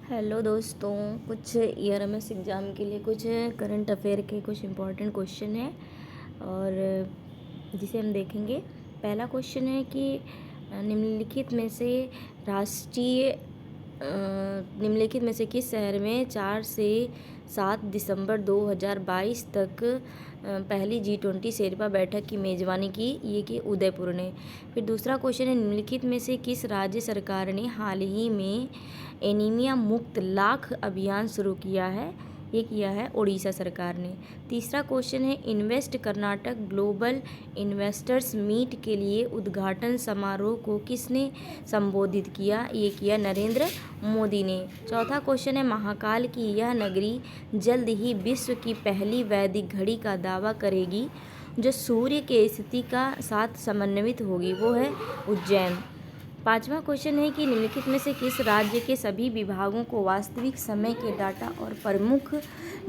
Hello दोस्तों, कुछ ईआरएमएस exam के लिए कुछ करंट अफेयर के कुछ इम्पोर्टेंट क्वेश्चन हैं और जिसे हम देखेंगे। पहला क्वेश्चन है कि निम्नलिखित में से राष्ट्रीय निम्नलिखित में से किस शहर में 4 से 7 दिसंबर 2022 तक पहली G20 शेरपा बैठक की मेज़बानी की? ये कि उदयपुर ने। फिर दूसरा क्वेश्चन है, निम्नलिखित में से किस राज्य सरकार ने हाल ही में एनीमिया मुक्त लाख अभियान शुरू किया है? ये किया है उड़ीसा सरकार ने। तीसरा क्वेश्चन है, invest Karnataka global investors meet के लिए उद्घाटन समारोह को किसने संबोधित किया? ये किया नरेंद्र मोदी ने। चौथा क्वेश्चन है, महाकाल की यह नगरी जल्द ही विश्व की पहली वैदिक घड़ी का दावा करेगी जो सूर्य के स्थिति का साथ समन्वित होगी, वो है उज्जैन। पांचवा क्वेश्चन है कि निम्नलिखित में से किस राज्य के सभी विभागों को वास्तविक समय के डाटा और प्रमुख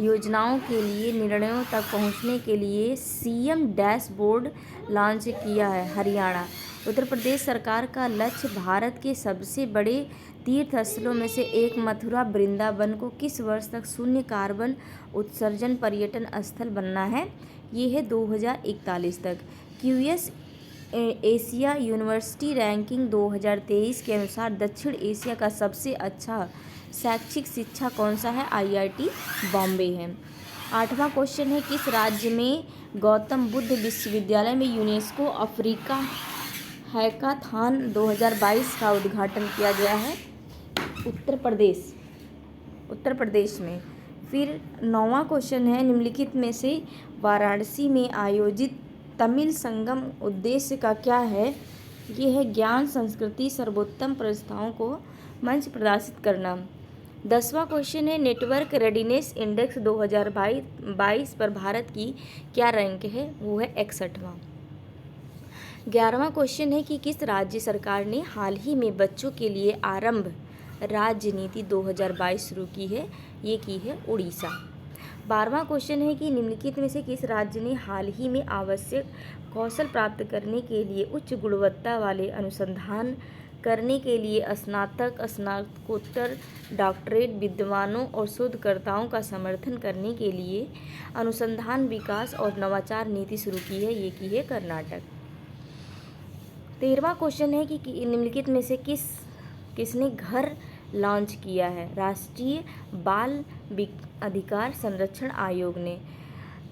योजनाओं के लिए निर्णयों तक पहुंचने के लिए सीएम डैशबोर्ड लॉन्च किया है? हरियाणा। उत्तर प्रदेश सरकार का लक्ष्य भारत के सबसे बड़े तीर्थ स्थलों में से एक मथुरा वृंदावन को किस वर्ष तक शून्य कार्बन उत्सर्जन पर्यटन स्थल बनना है? ये है 2041 तक। क्यूएस एशिया यूनिवर्सिटी रैंकिंग 2023 के अनुसार दक्षिण एशिया का सबसे अच्छा शैक्षिक शिक्षा कौन सा है? आईआईटी बॉम्बे है। आठवां क्वेश्चन है, किस राज्य में गौतम बुद्ध विश्वविद्यालय में यूनेस्को अफ्रीका हैकाथॉन 2022 का उद्घाटन किया गया है? उत्तर प्रदेश में। फिर नौवां क्वेश्चन है, निम्नलिखित में से वाराणसी में आयोजित तमिल संगम उद्देश्य का क्या है? ये है ज्ञान संस्कृति सर्वोत्तम प्रस्तावों को मंच प्रदर्शित करना। 10वां क्वेश्चन है, नेटवर्क रेडीनेस इंडेक्स 2022 पर भारत की क्या रैंक है? वो है 61वां। 11वां क्वेश्चन है कि किस राज्य सरकार ने हाल ही में बच्चों के लिए आरंभ राज्य नीति 2022 शुरू की है? ये की है उड़ीसा। 12वां क्वेश्चन है कि निम्नलिखित में से किस राज्य ने हाल ही में आवश्यक कौशल प्राप्त करने के लिए उच्च गुणवत्ता वाले अनुसंधान करने के लिए स्नातक स्नातकोत्तर डॉक्टरेट विद्वानों और शोधकर्ताओं का समर्थन करने के लिए अनुसंधान विकास और नवाचार नीति शुरू की है? ये की है कर्नाटक। 13वां क्वेश्चन है कि निम्नलिखित में से किसने घर लॉन्च किया है? राष्ट्रीय बाल अधिकार संरक्षण आयोग ने।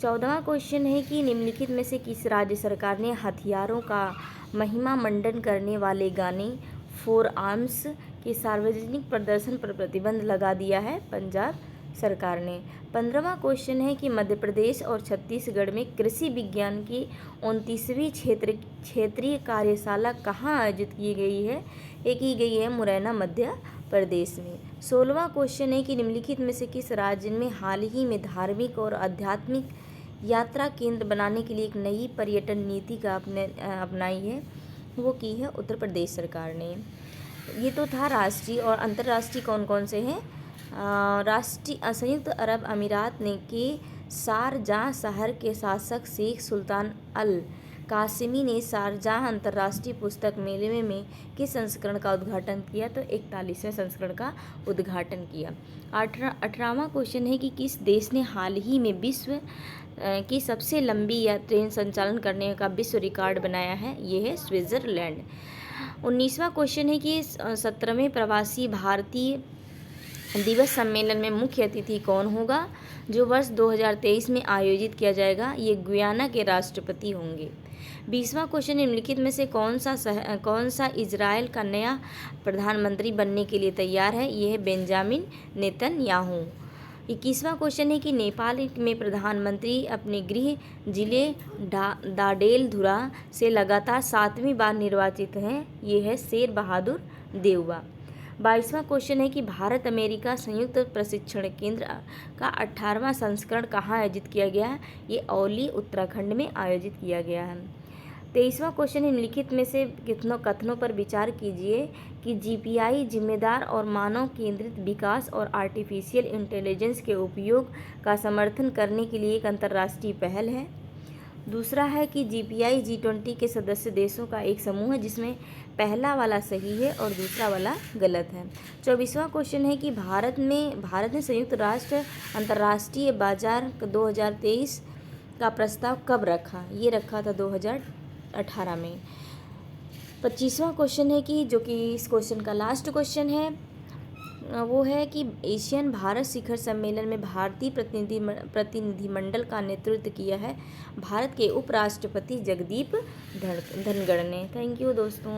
14वां क्वेश्चन है कि निम्नलिखित में से किस राज्य सरकार ने हथियारों का महिमा मंडन करने वाले गाने फोर आर्म्स के सार्वजनिक प्रदर्शन पर प्रतिबंध लगा दिया है? पंजाब सरकार ने। 15वां क्वेश्चन है कि मध्य प्रदेश और छत्तीसगढ़ में कृषि विज्ञान की 29वीं क्षेत्रीय कार्यशाला कहाँ आयोजित की गई है? ये की गई है मुरैना मध्य प्रदेश में। 16वां क्वेश्चन है कि निम्नलिखित में से किस राज्य में हाल ही में धार्मिक और आध्यात्मिक यात्रा केंद्र बनाने के लिए एक नई पर्यटन नीति का अपनाई है? वो की है उत्तर प्रदेश सरकार ने। ये तो था राष्ट्रीय। और अंतर्राष्ट्रीय कौन कौन से हैं? राष्ट्रीय संयुक्त अरब अमीरात ने के शारजाह शहर के शासक शेख सुल्तान अल कासिमी ने शारजाह अंतर्राष्ट्रीय पुस्तक मेले में किस संस्करण का उद्घाटन किया? तो 41वें संस्करण का उद्घाटन किया। 18वां क्वेश्चन है कि किस देश ने हाल ही में विश्व की सबसे लंबी या ट्रेन संचालन करने का विश्व रिकॉर्ड बनाया है? ये है स्विट्जरलैंड। 19वां क्वेश्चन है कि 17वें प्रवासी भारतीय दिवस सम्मेलन में मुख्य अतिथि कौन होगा जो वर्ष 2023 में आयोजित किया जाएगा? ये गुयाना के राष्ट्रपति होंगे। 20वां क्वेश्चन, निम्नलिखित में से कौन सा इजराइल का नया प्रधानमंत्री बनने के लिए तैयार है? ये है बेंजामिन नेतन्याहू। 21वां क्वेश्चन है कि नेपाल में प्रधानमंत्री अपने गृह जिले दाडेलधुरा से लगातार 7वीं बार निर्वाचित हैं? ये है शेर बहादुर देउबा। 22वां क्वेश्चन है कि भारत अमेरिका संयुक्त प्रशिक्षण केंद्र का 18वां संस्करण कहाँ आयोजित किया गया है? ये औली उत्तराखंड में आयोजित किया गया है। 23वां क्वेश्चन, निम्नलिखित में से कथनों पर विचार कीजिए कि जीपीआई जिम्मेदार और मानव केंद्रित विकास और आर्टिफिशियल इंटेलिजेंस के उपयोग का समर्थन करने के लिए एक अंतर्राष्ट्रीय पहल है। दूसरा है कि जीपीआई G20 के सदस्य देशों का एक समूह है जिसमें पहला वाला सही है और दूसरा वाला गलत है। 24वां क्वेश्चन है कि भारत ने संयुक्त राष्ट्र अंतर्राष्ट्रीय बाजार 2023 का प्रस्ताव कब रखा? ये रखा था 2018 में। 25वां क्वेश्चन है कि जो कि इस क्वेश्चन का लास्ट क्वेश्चन है वो है कि एशियन भारत शिखर सम्मेलन में भारतीय प्रतिनिधिमंडल का नेतृत्व किया है भारत के उपराष्ट्रपति जगदीप धनखड़ ने। थैंक यू दोस्तों।